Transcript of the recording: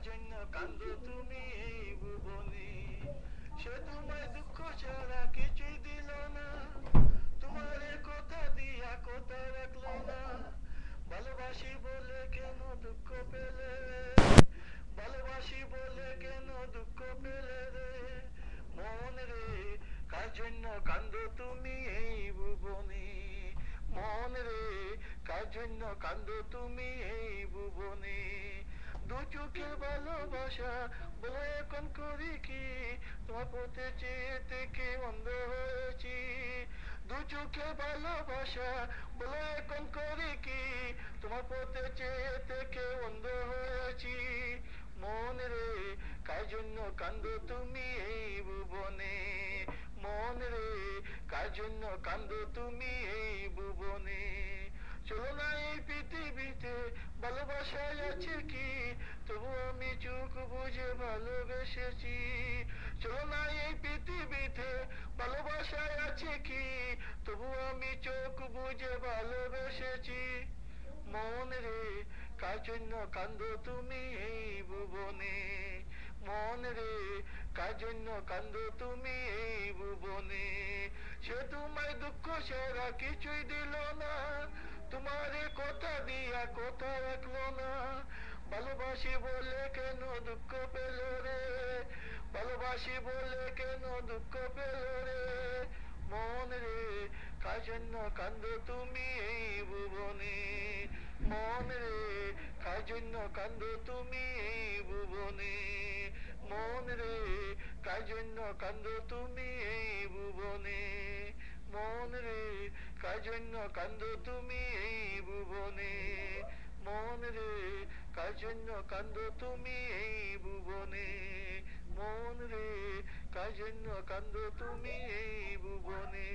জন্য কান্দো তুমি এই ভুবনে সে তোমায় দুঃখ ছাড়া কিছুই দিল না তোমারে কথা দিয়া কথা রাখলো না ভালোবাসি বলে কেন দুঃখ পেলে ভালোবাসি বলে কেন দুঃখ পেলে রে মন রে কার জন্য কান্দো তুমি এই ভুবনে মন রে কার জন্য কান্দো তুমি এই ভুবনে দু চোখের ভালোবাসা বলে এখন করি কি তোমার পথে চেয়ে থেকে অন্ধ হয়েছি দু চোখের ভালোবাসা বলে এখন করি কি তোমার পথে চেয়ে থেকে অন্ধ হয়েছি মন রে কার জন্য কান্দো তুমি এই ভুবনে মন রে কার জন্য কান্দো তুমি এই ভুবনে চলো না এই পৃথিবীতে ভালোবাসায় আছে কি তবু আমি চোখ বুঝে ভালোবেসেছি চলো না এই পৃথিবীতে ভালোবাসায় আছে কি তবু আমি চোখ বুঝে ভালোবেসেছি মন রে কার জন্য কান্দো তুমি এই ভুবনে মন রে কার জন্য কান্দো তুমি এই ভুবনে সে তোমায় দুঃখ ছাড়া কিছুই দিল না তোমারে কথা দিয়া কথা রাখলো না ভালোবাসি বলে কেন দুঃখ পেল রে ভালোবাসি বলে কেন দুঃখ পেল রে মন রে কার জন্য কান্দো তুমি এই ভুবনে মন রে কার জন্য কান্দো তুমি এই ভুবনে মন রে কার জন্য কান্দো তুমি এই ভুবনে মন রে কার জন্য কান্দো তুমি এই ভুবনে মন রে কার জন্য কান্দো তুমি এই ভুবনে মন রে কার জন্য কান্দো তুমি এই ভুবনে